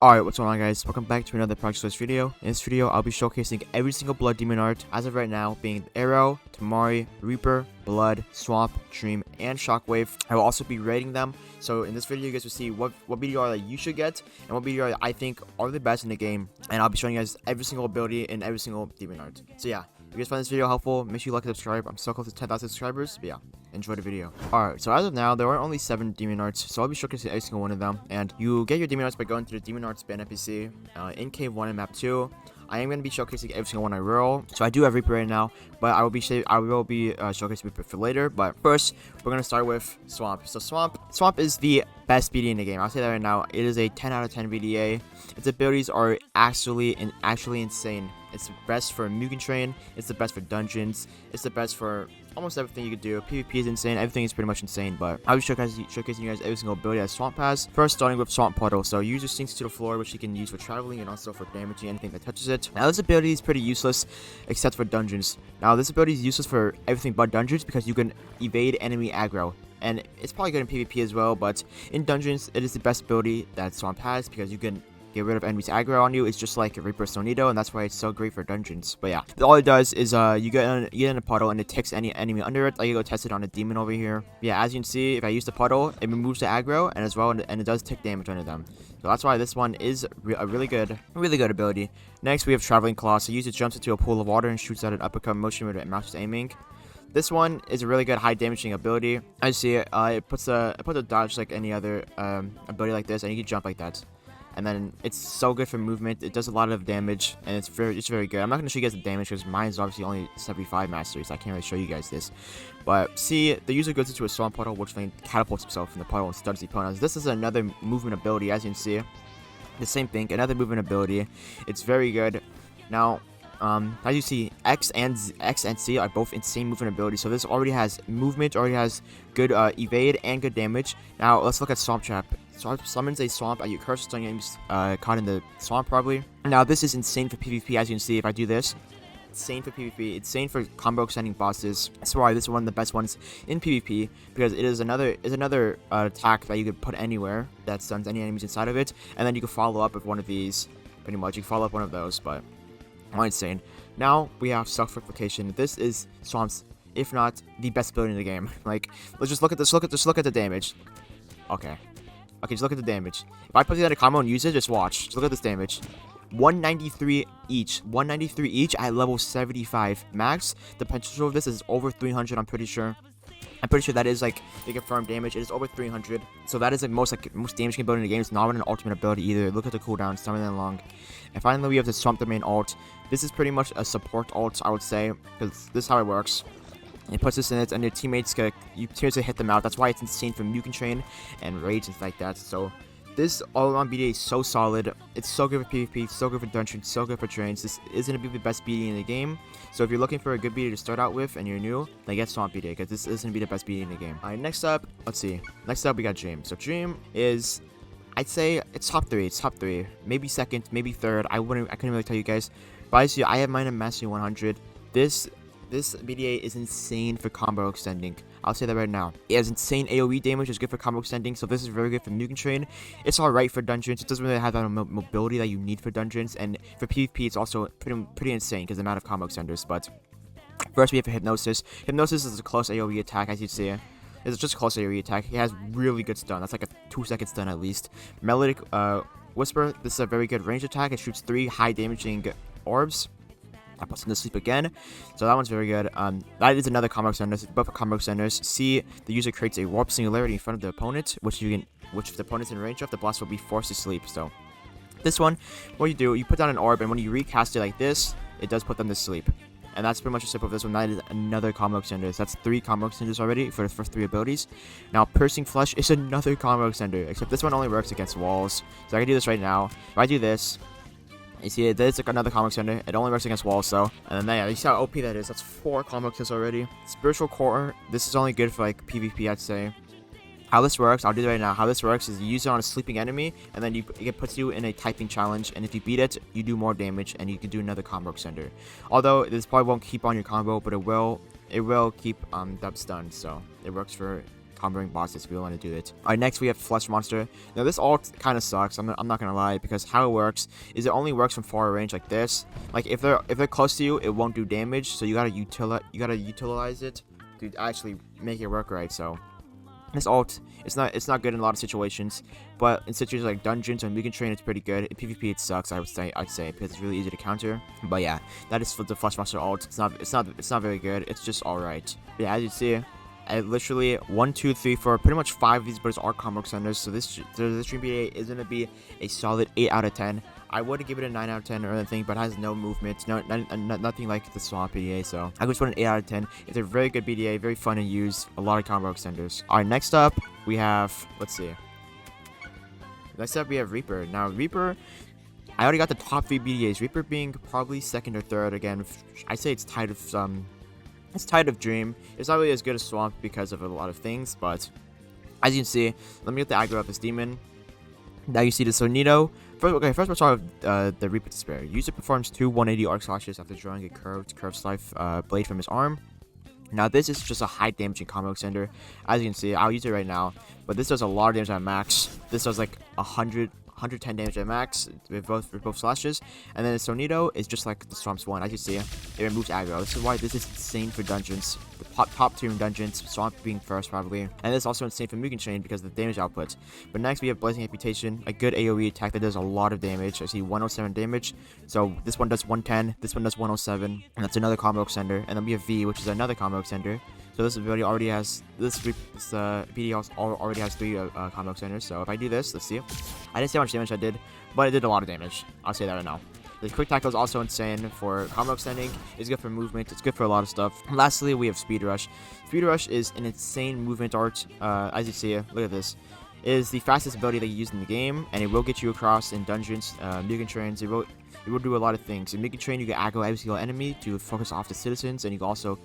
Alright, what's going on, guys? Welcome back to another Project List video. In this video, I'll be showcasing every single Blood Demon art as of right now, being Arrow, Tamari, Reaper, Blood, Swamp, Dream, and Shockwave. I will also be rating them. So in this video, you guys will see what BDR that you should get and what BDR that I think are the best in the game. And I'll be showing you guys every single ability in every single Demon art. So yeah, if you guys find this video helpful, make sure you like and subscribe. I'm so close to 10,000 subscribers. But yeah, enjoy the video. Alright, so as of now, there are only 7 Demon arts, so I'll be showcasing every single one of them. And you get your Demon arts by going to the Demon Arts Band NPC in Cave 1 and Map 2. I am going to be showcasing every single one I roll. So I do have Reaper right now, but I will be showcasing Reaper for later. But first, we're going to start with Swamp. So Swamp is the best BDA in the game. I'll say that right now. It is a 10 out of 10 BDA. Its abilities are actually insane. It's the best for Mugen Train. It's the best for dungeons. It's the best for almost everything you could do. PvP is insane. Everything is pretty much insane. But I'll be showcasing you guys every single ability that Swamp has. First, starting with Swamp Puddle. So user sinks to the floor, which you can use for traveling and also for damaging anything that touches it. Now, this ability is pretty useless, except for dungeons. Now, this ability is useless for everything but dungeons because you can evade enemy aggro. And it's probably good in PvP as well, but in dungeons, it is the best ability that Swamp has because you can get rid of enemies aggro on you. It's just like Reaper Sonito, and that's why it's so great for dungeons. But yeah, all it does is you get in a puddle and it takes any enemy under it. I can go test it on a demon over here. Yeah, as you can see, if I use the puddle, it removes the aggro and as well, and it does take damage under them. So that's why this one is a really good ability. Next, we have Traveling Claw. So user jumps into a pool of water and shoots out an uppercut motion with it mouse aiming. This one is a really good high damaging ability. As you see, it puts a dodge like any other ability like this, and you can jump like that. And then it's so good for movement. It does a lot of damage, and it's very good. I'm not going to show you guys the damage because mine is obviously only 75 mastery, so I can't really show you guys this. But see, the user goes into a swamp puddle, which then catapults himself in the puddle and stuns the opponents. This is another movement ability, as you can see. The same thing, another movement ability. It's very good. Now, as you see, X and C are both insane movement abilities. So this already has movement, already has good evade and good damage. Now let's look at Swamp Trap. Swamp summons a swamp at your cursor stun enemies caught in the swamp probably. Now this is insane for PvP, as you can see. If I do this, insane for PvP, insane for combo extending bosses. That's why this is one of the best ones in PvP because it is another attack that you could put anywhere that stuns any enemies inside of it, and then you can follow up with one of these. Pretty much, you can follow up one of those, but insane. Now we have Self-Replication. This is Swamp's, if not the best ability in the game. Like, let's just look at this. Look at the damage. Okay, just look at the damage. If I put it in a combo and use it, just watch. Just look at this damage. 193 each. 193 each at level 75 max. The potential of this is over 300. I'm pretty sure that is like the confirmed damage. It is over 300. So that is the most damaging ability in the game. It's not an ultimate ability either. Look at the cooldown. It's not really that long. And finally, we have the Swamp Domain ult. This is pretty much a support ult, I would say, because this is how it works. It puts this in it, and your teammates can hit them out. That's why it's insane for Mugen Train and Rage and stuff like that. So this all-around BDA is so solid. It's so good for PvP, so good for dungeons, so good for trains. This is going to be the best BDA in the game. So if you're looking for a good BDA to start out with and you're new, then get Swamp BDA because this is going to be the best BDA in the game. Alright, next up, let's see. Next up, we got Dream. So Dream is, I'd say it's top 3. It's top 3. Maybe second, maybe third. I couldn't really tell you guys. But I see, I have mine in Mastery 100. This BDA is insane for combo extending. I'll say that right now. It has insane AoE damage, it's good for combo extending, so this is very good for Mugen Train. It's alright for dungeons. It doesn't really have that mobility that you need for dungeons, and for PvP it's also pretty insane because the amount of combo extenders. But first we have Hypnosis. Hypnosis is a close AoE attack, as you see. It's just a close AoE attack. It has really good stun. That's like a 2-second stun at least. Melodic Whisper. This is a very good range attack. It shoots 3 high damaging orbs. That puts him to sleep again, so that one's very good. That is another combo extender. Both combo extenders. See, the user creates a warp singularity in front of the opponent, which if the opponent's in range of, the boss will be forced to sleep. So this one, what you do, you put down an orb, and when you recast it like this, it does put them to sleep. And that's pretty much the tip of this one. That is another combo extender. So that's 3 combo extenders already for the first 3 abilities. Now, Piercing Flesh is another combo extender, except this one only works against walls. So I can do this right now. If I do this, you see, there's like another combo extender. It only works against walls, though. And then, yeah, you see how OP that is. That's 4 combo kills already. Spiritual Core. This is only good for, like, PvP, I'd say. How this works, I'll do that right now. How this works is you use it on a sleeping enemy, and then it puts you in a typing challenge. And if you beat it, you do more damage, and you can do another combo extender. Although, this probably won't keep on your combo, but it will keep that stun. So, it works for comboing bosses if you want to do it. Alright, next we have Flesh Monster. Now this ult kind of sucks. I'm not gonna lie, because how it works is it only works from far range like this. Like if they're close to you, it won't do damage. So you gotta utilize it to actually make it work right. So this ult, it's not good in a lot of situations, but in situations like dungeons and Mugen Train, it's pretty good. In PvP, it sucks. I'd say because it's really easy to counter. But yeah, that is for the Flesh Monster ult. It's not very good. It's just all right. Yeah, as you see, literally 1, 2, 3, 4, pretty much 5 of these birds are combo extenders. So this stream BA is gonna be a solid 8 out of 10. I would give it a 9 out of 10 or anything, but it has no movement, nothing like the Swamp BDA, so I would put an 8 out of 10. It's a very good BDA, very fun to use, a lot of combo extenders. Alright, next up, we have, let's see. Next up, we have Reaper. Now, Reaper, I already got the top 3 BDAs, Reaper being probably second or third. Again, I'd say it's tied of Dream. It's not really as good as Swamp because of a lot of things, but as you can see, let me get the aggro of this demon. Now you see the Sonito. First we'll start with the Reaper Despair. User performs 2 180 arc slashes after drawing a curved slice blade from his arm. Now this is just a high damaging combo extender. As you can see, I'll use it right now, but this does a lot of damage at max. This does like 110 damage at max with both slashes, and then the Sonito is just like the Swamp's one. As you see, it removes aggro. This is why this is insane for dungeons. The top tier in dungeons, Swamp being first probably, and it's also insane for Mugen Train because of the damage output. But next we have Blazing Amputation, a good AoE attack that does a lot of damage. I see 107 damage, so this one does 110, this one does 107, and that's another combo extender. And then we have V, which is another combo extender. So this ability already has BD already has 3 combo extenders. So if I do this, let's see. I didn't see how much damage I did, but it did a lot of damage. I'll say that right now. The quick tackle is also insane for combo extending. It's good for movement. It's good for a lot of stuff. And lastly, we have Speed Rush. Speed Rush is an insane movement art. As you see, look at this. It is the fastest ability that you use in the game, and it will get you across in dungeons, Mugen Trains. It will do a lot of things. In Mugen Train, you can aggro every single enemy to focus off the citizens, and you can also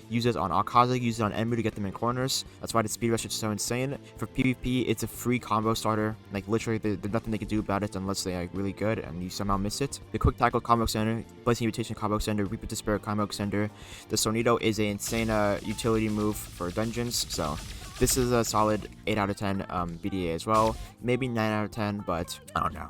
use it on Akaza, use it on Enmu to get them in corners. That's why the Speed Rush is so insane. For PvP, it's a free combo starter. Like, literally, there's nothing they can do about it unless they're like, really good and you somehow miss it. The Quick Tackle combo extender, Blazing Mutation combo extender, Reaper Despair combo extender. The Sonito is an insane utility move for dungeons, so this is a solid 8 out of 10 BDA as well. Maybe 9 out of 10, but I don't know.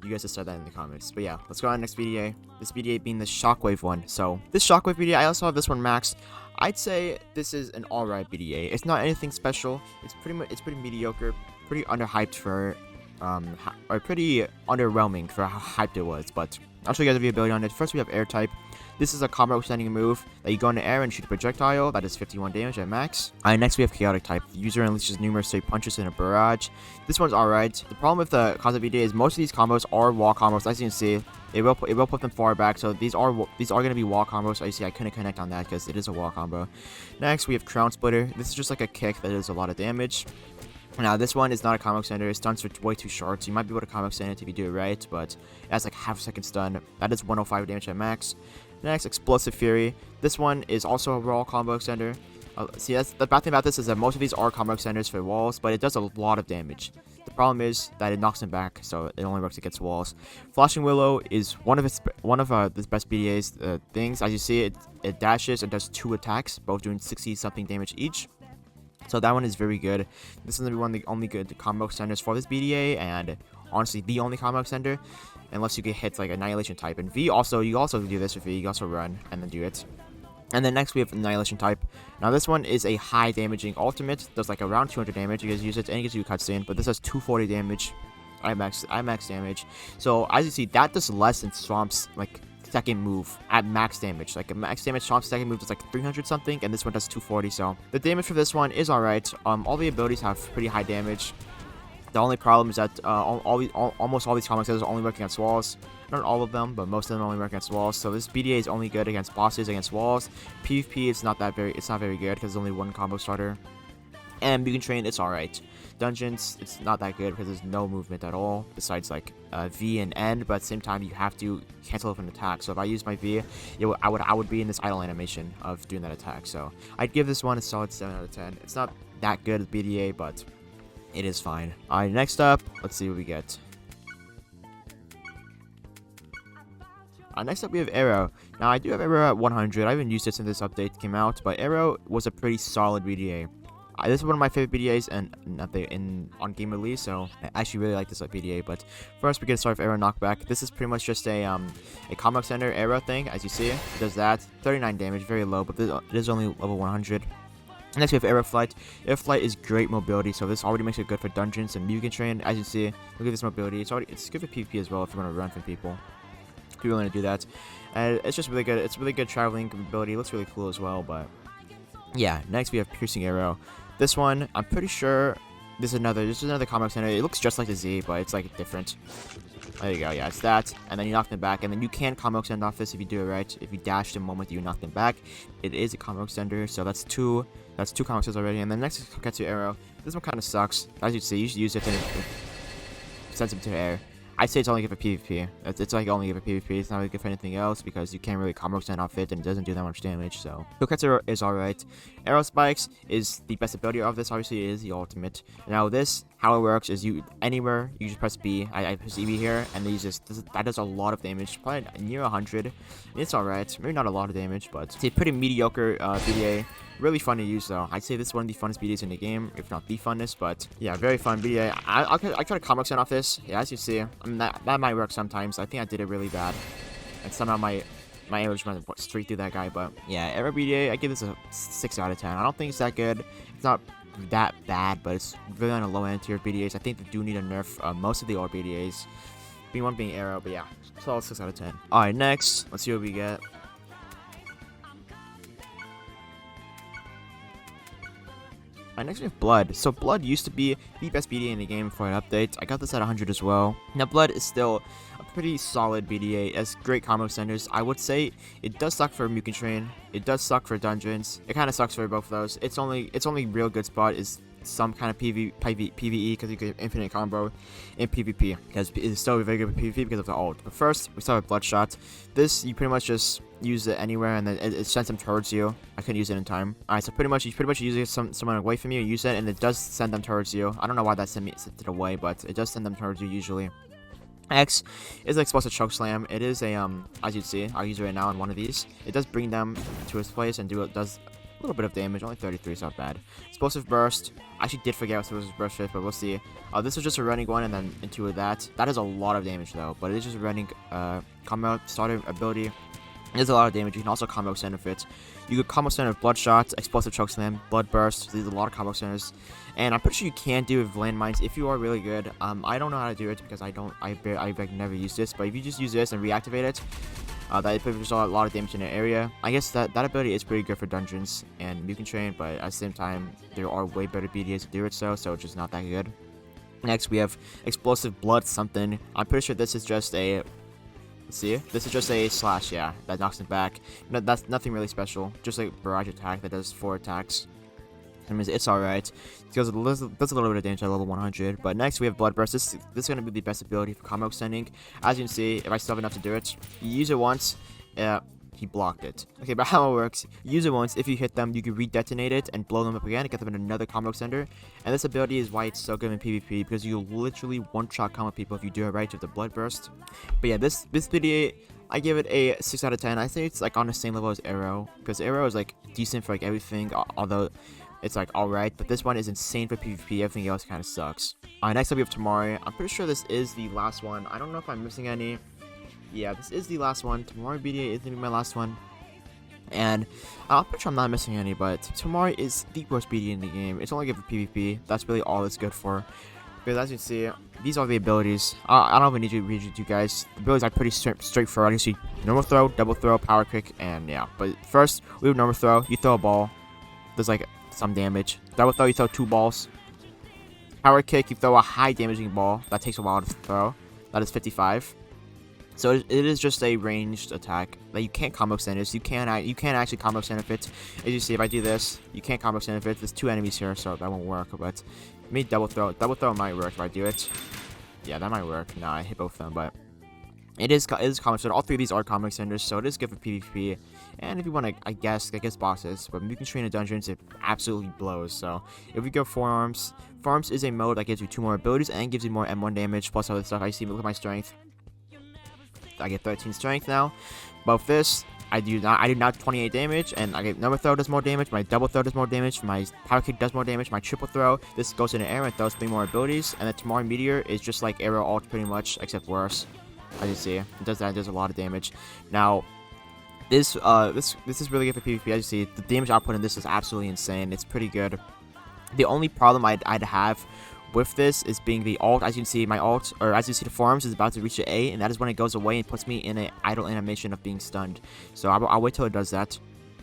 You guys just said that in the comments. But yeah, let's go on to the next BDA. This BDA being the Shockwave one. So this Shockwave BDA, I also have this one maxed. I'd say this is an alright BDA. It's not anything special. It's pretty mediocre, pretty underhyped for or pretty underwhelming for how hyped it was. But I'll show you guys the ability on it. First we have Air type. This is a combo extending move that you go in the air and shoot a projectile that is 51 damage at max. Next we have Chaotic type. The user unleashes numerous straight punches in a barrage. This one's alright. The problem with the concept BDA is most of these combos are wall combos. As you can see, it will put them far back. So these are going to be wall combos. So you see, I couldn't connect on that because it is a wall combo. Next we have Crown Splitter. This is just like a kick that does a lot of damage. Now, this one is not a combo extender. It stuns for way too short, so you might be able to combo extend it if you do it right, but it has like half a second stun. That is 105 damage at max. Next, Explosive Fury. This one is also a wall combo extender. See, that's the bad thing about this is that most of these are combo extenders for walls, but it does a lot of damage. The problem is that it knocks them back, so it only works against walls. Flashing Willow is one of its best BDA's things. As you see, it dashes and does 2 attacks, both doing 60-something damage each. So that one is very good. This is going to be one of the only good combo extenders for this BDA, and honestly the only combo extender, unless you get hits like Annihilation type. And V also, you also do this with V, you also run and then do it. And then next we have Annihilation type. Now this one is a high damaging ultimate, does like around 200 damage. You guys use it and it gives you a cutscene, but this has 240 damage. I max damage. So as you see, that does less than Swamp's like second move at max damage. Like a max damage Swamp's second move is like 300 something, and this one does 240. So the damage for this one is alright. All the abilities have pretty high damage. The only problem is that almost all these combo extenders are only working against walls. Not all of them, but most of them only work against walls. So this BDA is only good against bosses, against walls. PvP, it's not very good because there's only one combo starter. And Mugen Train, it's alright. Dungeons, it's not that good because there's no movement at all besides like V and N, but at the same time you have to cancel off an attack. So if I use my V, I would be in this idle animation of doing that attack. So I'd give this one a solid 7 out of 10. It's not that good as BDA, but it is fine. Alright, next up, let's see what we get. Next up we have Arrow. Now I do have Arrow at 100. I haven't used it since this update came out, but Arrow was a pretty solid BDA. This is one of my favorite BDAs and on Game Elite, so I actually really like this BDA. But first, we get started with arrow knockback. This is pretty much just a combo extender arrow thing. As you see, it does that. 39 damage, very low, but it is only level 100. Next we have Air Flight. Air Flight is great mobility, so this already makes it good for dungeons and Mugen Train. As you see, look at this mobility. It's good for PvP as well if you want to run from people. If you're willing to do that, and it's just really good. It's really good traveling ability. It looks really cool as well. But yeah, next we have Piercing Arrow. This one, I'm pretty sure this is another combo extender. It looks just like the Z, but it's like different. There you go, yeah, it's that, and then you knock them back, and then you can combo extend off this if you do it right. If you dash the moment you knock them back, it is a combo extender, so that's two combo extenders already. And then next is Koketsu Arrow. This one kind of sucks. As you see, you should use it to send them to air. I'd say it's only good for PvP. It's like only good for PvP. It's not really good for anything else because you can't really combo extend off it and it doesn't do that much damage. So Koketsu is alright. Arrow Spikes is the best ability of this. Obviously, it is the ultimate. Now this, how it works is you just press B. I press EB here, and they use this. That does a lot of damage, probably near 100. It's alright. Maybe not a lot of damage, but it's a pretty mediocre BDA. Really fun to use though. I'd say this is one of the funnest BDAs in the game, if not the funnest. But yeah, very fun BDA. I try to combo extend off this. Yeah, as you see, I mean, that might work sometimes. I think I did it really bad, and somehow my arrow just went straight through that guy. But yeah, every BDA, I give this a 6 out of 10. I don't think it's that good. It's not that bad, but it's really on a low end tier BDAs. I think they do need a nerf most of the old BDAs. One being arrow, but yeah, solid 6 out of 10. All right, next, let's see what we get. Next we have Blood. So Blood used to be the best BDA in the game before an update. I got this at 100 as well. Now Blood is still a pretty solid BDA. It has great combo extenders. I would say it does suck for Mugen Train. It does suck for dungeons. It kind of sucks for both of those. Its only real good spot is some kind of PvE because you can infinite combo in PvP because it's still very good for PvP because of the ult. But first we start with Bloodshot. This you pretty much just use it anywhere and then it sends them towards you. I couldn't use it in time. Alright, so pretty much use it someone away from you, use it, and it does send them towards you. I don't know why that sent it away, but it does send them towards you usually. X is an explosive choke slam. It is a as you see, I'll use it right now on one of these. It does bring them to its place and does a little bit of damage. Only 33 is not bad. Explosive burst. I actually did forget what explosive burst is, but we'll see. This was just a running one and then into that. That is a lot of damage though, but it is just a running combo starter ability. It does a lot of damage. You can also combo extend with it. You could combo extend with Bloodshot, Explosive Choke Slam, Blood Burst. These are a lot of combo extenders. And I'm pretty sure you can do it with landmines if you are really good. I don't know how to do it because I've never used this. But if you just use this and reactivate it, that puts a lot of damage in the area. I guess that ability is pretty good for dungeons and Mugen Train, but at the same time, there are way better BDAs to do it so it's just not that good. Next, we have Explosive Blood something. I'm pretty sure this is just a... See, this is just a slash, yeah, that knocks it back. No, that's nothing really special. Just a barrage attack that does 4 attacks. I mean, it's alright. It does a little bit of damage at level 100. But next we have Blood Burst. This is going to be the best ability for combo extending. As you can see, if I still have enough to do it, you use it once. He blocked it. Okay, but how it works, you use it once. If you hit them, you can redetonate it and blow them up again to get them in another combo extender. And this ability is why it's so good in PvP, because you literally one-shot combo people if you do it right with the Blood Burst. But yeah, this video, I give it a 6 out of 10. I say it's like on the same level as Arrow, because Arrow is like decent for like everything, although it's like alright, but this one is insane for PvP. Everything else kind of sucks. Alright, next up we have Tamari. I'm pretty sure this is the last one. I don't know if I'm missing any. Yeah, this is the last one. Tamari BDA is going to be my last one. And I'm pretty sure I'm not missing any, but Tamari is the worst BDA in the game. It's only good for PvP. That's really all it's good for. Because as you can see, these are the abilities. I don't even need to read it to you guys. The abilities are pretty straightforward. You see normal throw, double throw, power kick, and yeah. But first, we have normal throw. You throw a ball. There's like some damage. Double throw, you throw 2 balls. Power kick, you throw a high damaging ball. That takes a while to throw. That is 55. So it is just a ranged attack that you can't combo extend it. You can't actually combo extend if it. As you see, if I do this, you can't combo extend if it. There's 2 enemies here, so that won't work. But maybe double throw. Double throw might work if I do it. Yeah, that might work. Nah, I hit both of them, but it is combo extender. All 3 of these are combo extenders, so it is good for PvP. And if you want to, I guess bosses. But Mugen Train in dungeons, it absolutely blows. So if we go Forearms, Forearms is a mode that gives you 2 more abilities and gives you more M1 damage plus other stuff. I see. Look at my strength. I get 13 strength now. Both this, I do not 28 damage, and I get number throw does more damage, my double throw does more damage, my power kick does more damage, my triple throw, this goes in the air and throws 3 more abilities, and the Tamari Meteor is just like Arrow ult pretty much, except worse. As you see, it does that, it does a lot of damage. Now, this is really good for PvP. As you see, the damage output in this is absolutely insane. It's pretty good. The only problem I'd have with this is being the ult. As you can see, my ult, or as you see, the forms is about to reach the A, and that is when it goes away and puts me in an idle animation of being stunned. So I'll wait till it does that.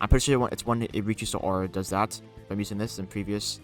I'm pretty sure it's when it reaches the aura it does that. If I'm using this in previous.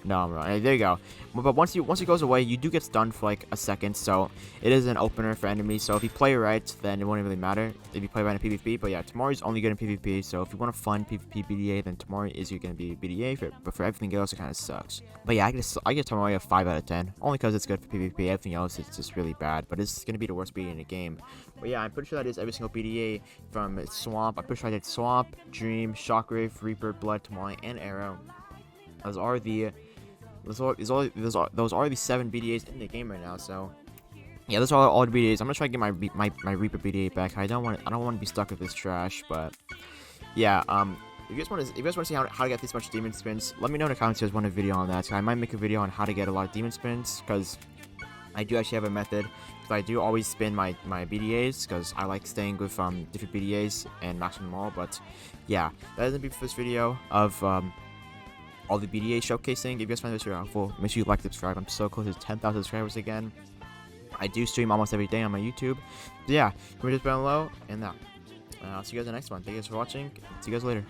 No, I'm wrong. There you go. But once it goes away, you do get stunned for like a second, so it is an opener for enemies. So if you play right, then it won't really matter if you play right in PvP. But yeah, Tamari's only good in PvP. So if you want a fun PvP BDA, then Tamari is going to be BDA. But for everything else, it kind of sucks. But yeah, I give Tamari a 5 out of 10, only because it's good for PvP. Everything else is just really bad. But it's going to be the worst BDA in the game. But yeah, I'm pretty sure that is every single BDA from Swamp. I'm pretty sure I did Swamp, Dream, Shockwave, Reaper, Blood, Tamari, and Arrow. Those are the 7 BDAs in the game right now. So yeah, those are all the BDAs. I'm gonna try to get my Reaper BDA back. I don't want to be stuck with this trash. But yeah, if you guys want to see how to get this much demon spins, let me know in the comments if you guys want a video on that. So I might make a video on how to get a lot of demon spins, because I do actually have a method. Because I do always spin my BDAs, because I like staying with different BDAs and maxing them all. But yeah, that is gonna be for this video of all the BDA showcasing. If you guys find this video helpful, make sure you like, subscribe. I'm so close to 10,000 subscribers again. I do stream almost every day on my YouTube. So yeah, comment just down below, and I'll see you guys in the next one. Thank you guys for watching. See you guys later.